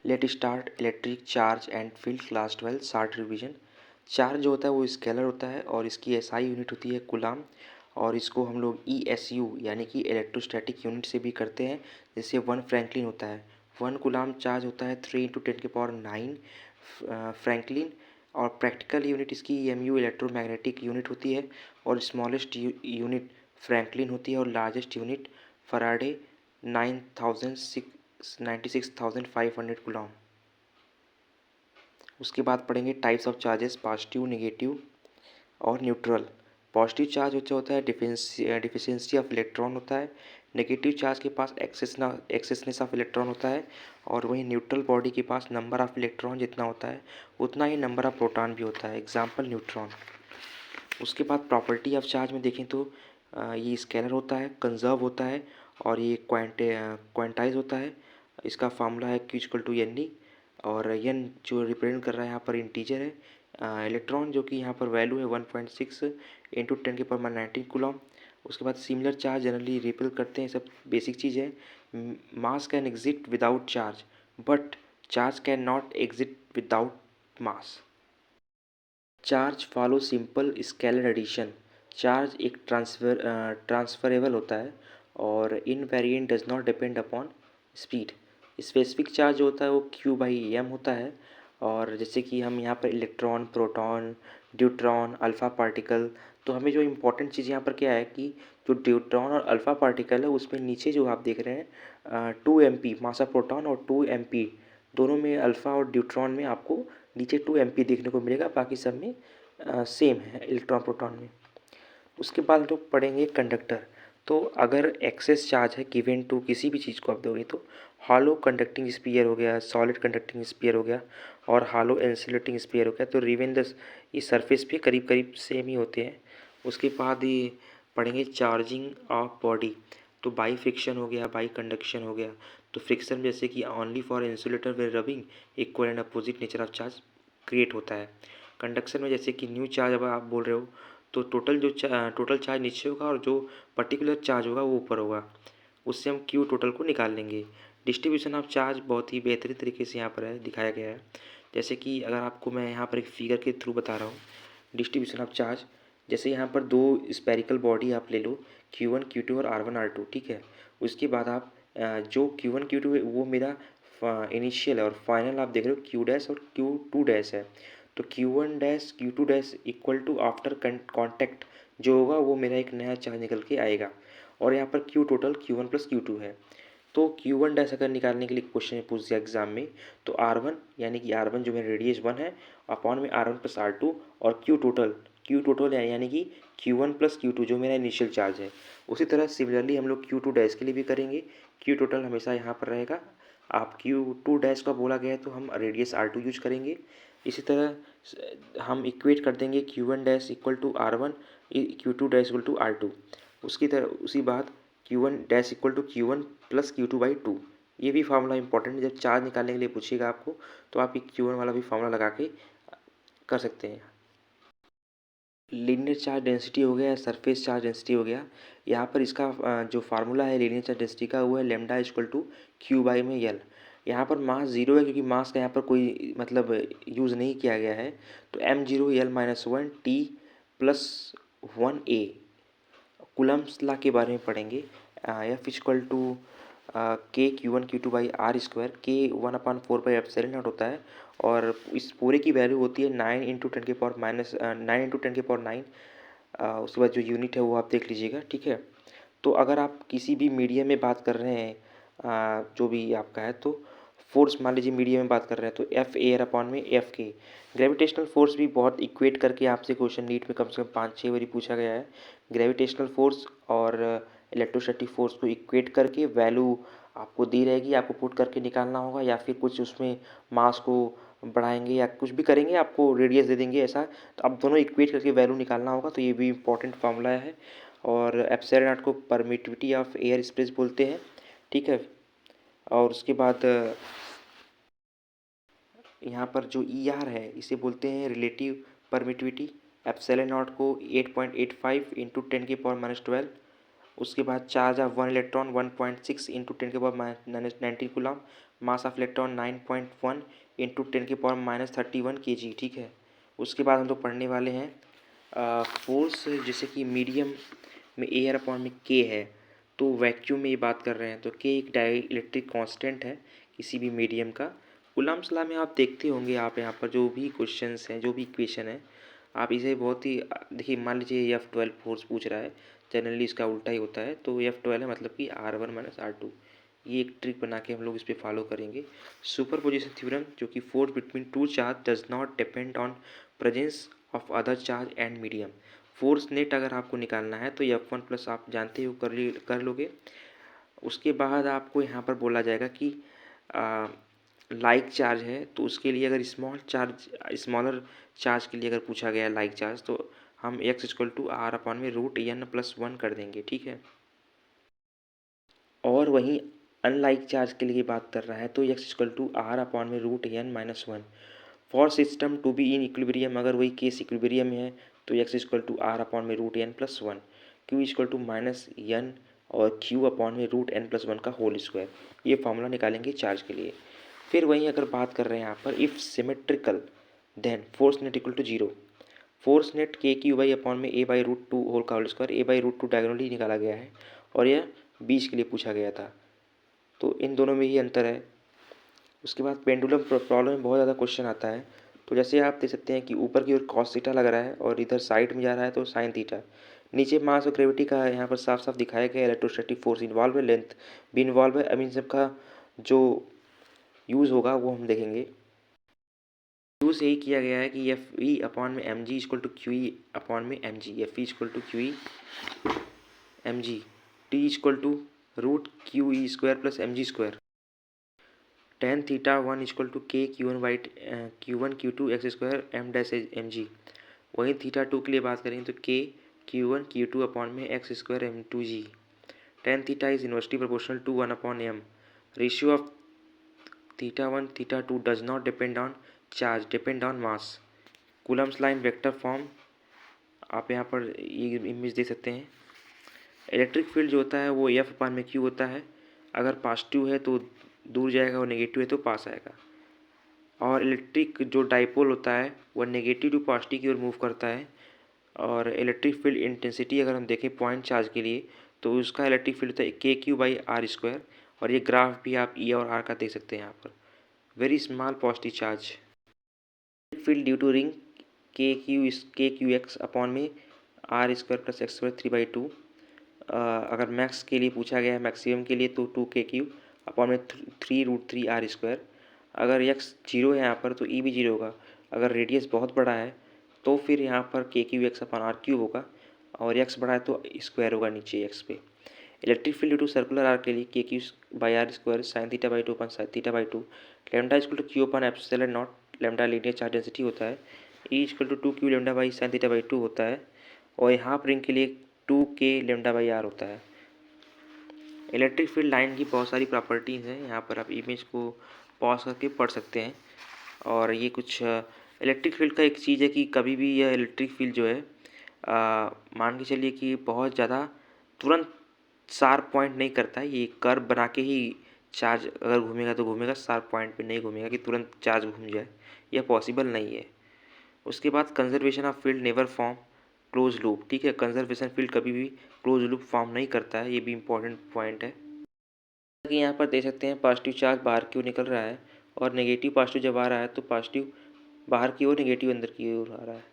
Let start electric charge and field class 12 short revision. Charge जो होता है वो स्केलर होता है और इसकी एसआई यूनिट होती है कूलाम, और इसको हम लोग ईएसयू यानी कि इलेक्ट्रोस्टैटिक यूनिट से भी करते हैं, जैसे 1 फ्रैंकलिन होता है। 1 कूलाम चार्ज होता है 3 × 10⁹ फ्रैंकलिन। और प्रैक्टिकल यूनिट इसकी एमयू इलेक्ट्रोमैग्नेटिक यूनिट होती है, और स्मॉलेस्ट यूनिट फ्रैंकलिन होती है, और लार्जेस्ट यूनिट फराडे 96,500 कूलम। उसके बाद पढ़ेंगे types of charges, positive, negative और न्यूट्रल। पॉजिटिव चार्ज होता है डिफिशियंसी ऑफ इलेक्ट्रॉन होता है। नेगेटिव चार्ज के पास एक्सेसनेस ऑफ इलेक्ट्रॉन होता है, और वहीं न्यूट्रल बॉडी के पास नंबर ऑफ इलेक्ट्रॉन जितना होता है उतना ही नंबर ऑफ प्रोटॉन भी होता है, एग्जाम्पल न्यूट्रॉन। उसके बाद प्रॉपर्टी ऑफ चार्ज में देखें तो ये स्केलर होता है, कंजर्व होता है, और ये क्वांटाइज होता है। इसका फार्मूला है Q=Ne, और n जो रिप्रेजेंट कर रहा है यहाँ पर इंटीजर है। इलेक्ट्रॉन जो कि यहाँ पर वैल्यू है 1.6 × 10⁻19 कूलम। उसके बाद सिमिलर चार्ज जनरली रिपेल करते हैं, सब बेसिक चीज़ है। Mass can exit without charge, but charge can not exit without mass. Charge follow simple scalar addition. Charge एक ट्रांसफरेबल होता है, और invariant does not depend upon speed. Specific charge होता है वो Q/m होता है, और जैसे कि हम यहाँ पर electron, proton, deuteron, alpha particle, तो हमें जो इम्पोर्टेंट चीज़ यहाँ पर क्या है कि जो ड्यूट्रॉन और अल्फ़ा पार्टिकल है उसमें नीचे जो आप देख रहे हैं 2 mp मास ऑफ प्रोटॉन, और 2 mp दोनों में, अल्फ़ा और ड्यूट्रॉन में आपको नीचे 2 mp देखने को मिलेगा, बाकी सब में सेम है इलेक्ट्रॉन प्रोटॉन में। उसके बाद हम लोग पढ़ेंगे कंडक्टर। तो अगर एक्सेस चार्ज है गिवन टू किसी भी चीज़ को आप दोगे तो हॉलो कंडक्टिंग स्फीयर हो गया, सॉलिड कंडक्टिंग स्फीयर हो गया, और हॉलो इंसुलेटिंग स्फीयर हो गया, तो रिवेन द ये सरफेस भी करीब करीब सेम ही होते हैं। उसके बाद ये पढ़ेंगे चार्जिंग ऑफ बॉडी। तो बाई फ्रिक्शन हो गया, बाई कंडक्शन हो गया। तो फ्रिक्शन जैसे कि only for insulator where rubbing equal and opposite nature of charge create होता है। कंडक्शन में जैसे कि न्यू चार्ज अब आप बोल रहे हो तो टोटल चार्ज नीचे होगा, और जो पर्टिकुलर चार्ज होगा वो ऊपर होगा, उससे हम क्यू टोटल को निकाल लेंगे। डिस्ट्रीब्यूशन ऑफ चार्ज बहुत ही बेहतरीन तरीके से यहाँ पर है दिखाया गया है। जैसे कि अगर आपको मैं यहाँ पर एक फिगर के थ्रू बता रहा हूँ डिस्ट्रीब्यूशन ऑफ चार्ज। जैसे यहाँ पर दो स्पेरिकल बॉडी आप ले लो, Q1 Q2 और R1 R2, ठीक है। उसके बाद आप जो Q1 Q2 है वो मेरा इनिशियल है, और फाइनल आप देख रहे हो Q' और Q2' है। तो Q1' Q2' equal to after contact जो होगा वो मेरा एक नया चार्ज निकल के आएगा, और यहाँ पर Q टोटल Q1 + Q2 है। तो Q1' अगर निकालने के लिए क्वेश्चन पूछ दिया एग्जाम में, तो R1 यानी कि R1 जो मेरा रेडियस 1 है अपॉन में R1 + R2, और Q टोटल यानी कि Q1 + Q2 जो मेरा इनिशियल चार्ज है। उसी तरह सिमिलरली हम लोग Q2' के लिए भी करेंगे। Q टोटल हमेशा यहाँ पर रहेगा। आप Q2' का बोला गया है तो हम रेडियस R2 यूज करेंगे। इसी तरह हम इक्वेट कर देंगे Q1' equal to R1, Q2' equal to R2। उसकी तरह उसी बात Q1' equal to Q1 + Q2/2। ये भी फार्मूला इंपॉर्टेंट है, जब चार्ज निकालने के लिए पूछेगा आपको तो आप एक Q1 वाला भी फार्मूला लगा के कर सकते हैं। लीनियर चार्ज डेंसिटी हो गया या सरफेस चार्ज डेंसिटी हो गया। यहाँ पर इसका जो फार्मूला है लीनियर चार्ज डेंसिटी का वो है लैम्डा इक्वल टू Q/L। यहाँ पर मास 0 है क्योंकि मास का यहाँ पर कोई मतलब यूज़ नहीं किया गया है। तो m0 L-1 T + 1a। Coulomb's law के बारे में पढ़ेंगे। F equal to K Q1 Q2/R², K 1/4πε0 होता है, और इस पूरे की वैल्यू होती है 9 × 10⁹9। उसके बाद जो यूनिट है वो आप देख लीजिएगा, ठीक है। तो अगर आप किसी भी मीडियम में बात कर रहे हैं जो भी आपका है, तो फोर्स मान लीजिए मीडियम में बात कर रहे हैं तो F एयर अपॉन में F के। ग्रेविटेशनल फोर्स भी बहुत इक्वेट करके आपसे क्वेश्चन नीट में कम से कम 5-6 बारी पूछा गया है। ग्रेविटेशनल फोर्स और इलेक्ट्रोस्टैटिक फोर्स को इक्वेट करके वैल्यू आपको दी रहेगी, आपको पुट करके निकालना होगा, या फिर कुछ उसमें मास को बढ़ाएंगे या कुछ भी करेंगे, आपको रेडियस दे देंगे ऐसा, तो आप दोनों इक्वेट करके वैल्यू निकालना होगा। तो ये भी इंपॉर्टेंट फार्मूला है। और एप्सिलॉन नॉट को परमिटिविटी ऑफ एयर स्पेस बोलते हैं, ठीक है। और उसके बाद यहाँ पर जो ER है इसे बोलते हैं रिलेटिव परमिटिविटी। एप्सिलॉन नॉट को 8.85 × 10⁻12। उसके बाद charge of 1 electron 1.6 × 10⁻19 coulomb. Mass of electron 9.1 into 10⁻31 kg, ठीक है। उसके बाद हम लोग पढ़ने वाले हैं फोर्स, जैसे कि मीडियम में एयर अपॉन में के है, तो वैक्यूम में ये बात कर रहे हैं, तो के एक डाई इलेक्ट्रिक कांस्टेंट है किसी भी मीडियम का। कूलम्ब्स लॉ में आप देखते होंगे, आप यहाँ पर जो भी क्वेश्चंस हैं, जो भी इक्वेशन है, आप इसे बहुत ही देखिए, मान लीजिए F12 फोर्स पूछ रहा है, जनरली इसका उल्टा ही होता है, तो F12 है मतलब कि R1 माइनस R2। ये एक ट्रिक बना के हम लोग इस पर फॉलो करेंगे। सुपरपोजिशन थ्योरम, जो कि force between two charge does not depend on presence of other charge and medium. Force net अगर आपको निकालना है तो F1 प्लस आप जानते हो कर लोगे। उसके बाद आपको यहाँ पर बोला जाएगा कि लाइक चार्ज है, तो उसके लिए अगर स्मॉलर चार्ज के लिए अगर पूछा गया है लाइक चार्ज, तो हम x equal to R upon में √n+1 कर देंगे, ठीक है। और वहीं अनलाइक चार्ज के लिए बात कर रहा है, तो x equal to R upon में √n-1। For system to be in equilibrium, अगर वही केस इक्विलिब्रियम में है, तो x equal to R upon में √n+1, q equal to -n और q अपॉन में √n+1 का होल स्क्वायर। ये फॉर्मूला निकालेंगे चार्ज के लिए। फिर वहीं अगर बात कर रहे हैं यहाँ पर, if symmetrical then force net equal to 0। Force net KQ upon में a/√2 होल का होल स्क्वायर, a/√2 डायगोनली निकाला गया है, और यह 20 के लिए पूछा गया था, तो इन दोनों में ही अंतर है। उसके बाद पेंडुलम प्रॉब्लम में बहुत ज़्यादा क्वेश्चन आता है, तो जैसे आप देख सकते हैं कि ऊपर की ओर cos थीटा लग रहा है और इधर साइड में जा रहा है तो sin थीटा। नीचे मास और ग्रेविटी का यहाँ पर साफ साफ दिखाया गया है, इलेक्ट्रोस्टैटिक फोर्स इन्वॉल्व है, लेंथ भी इन्वॉल्व है। अब इन सब का जो यूज़ होगा वो हम देखेंगे। यूज़ यही किया गया है कि Fe अपॉन में mg equal to QE upon में mg, Fe equal to QE mg, T equal to √QE² plus mg², tan theta 1 equal to K Q1 Q2 x² m'(mg). वहीं थीटा 2 के लिए बात करें तो K Q1 Q2 अपॉन में x² m2g। tan theta is inversely proportional to 1 upon m। Ratio of theta 1 theta 2 does not depend on charge, depend on mass. Coulomb's line vector form, आप यहाँ पर ये इमेज देख सकते हैं। Electric field जो होता है वो F अपॉन में Q होता है, अगर पॉजिटिव है तो दूर जाएगा और नेगेटिव है तो पास आएगा। और इलेक्ट्रिक जो डाइपोल होता है वह नेगेटिव टू पॉजिटिव की ओर मूव करता है। और इलेक्ट्रिक फील्ड इंटेंसिटी अगर हम देखें पॉइंट चार्ज के लिए, तो उसका इलेक्ट्रिक फील्ड होता है KQ/r², और ये ग्राफ भी आप E और R का देख सकते हैं यहाँ पर। Very small positive charge field due to ring KQX upon में r² प्लस x² 3/2। अगर मैक्स के लिए पूछा गया है, मैक्सिमम के लिए, तो 2KQ अपॉन में 3√3r²। अगर x 0 है यहाँ पर तो E भी 0 होगा। अगर रेडियस बहुत बड़ा है तो फिर यहाँ पर KQX अपॉन r³ होगा, और x बड़ा है तो स्क्वायर होगा नीचे x पे। Electric field due to circular arc के लिए KQ/r² sin θ/2 upon θ/2, lambda equal to Q upon epsilon naught, lambda linear charge density होता है, E equal to 2Q λ/sin θ/2 होता है, और यहाँ पर रिंग के लिए 2K λ/r होता है। इलेक्ट्रिक फील्ड लाइन की बहुत सारी प्रॉपर्टीज़ हैं, यहाँ पर आप इमेज को पॉज करके पढ़ सकते हैं। और ये कुछ इलेक्ट्रिक फील्ड का एक चीज़ है कि कभी भी यह इलेक्ट्रिक फील्ड जो है, मान के चलिए कि बहुत ज़्यादा तुरंत शार्प पॉइंट नहीं करता है, ये कर्व बना के ही चार्ज अगर घूमेगा तो घूमेगा, शार्प पॉइंट पे नहीं घूमेगा कि तुरंत चार्ज घूम जाए, यह पॉसिबल नहीं है। उसके बाद conservation of field never form close loop, ठीक है, कंजर्वेशन फील्ड कभी भी क्लोज लूप फॉर्म नहीं करता है, ये भी इंपॉर्टेंट पॉइंट है। कि यहाँ पर देख सकते हैं पॉजिटिव चार्ज बाहर की ओर निकल रहा है, और नेगेटिव पॉजिटिव जब आ रहा है तो पॉजिटिव बाहर की ओर, नेगेटिव अंदर की ओर आ रहा है।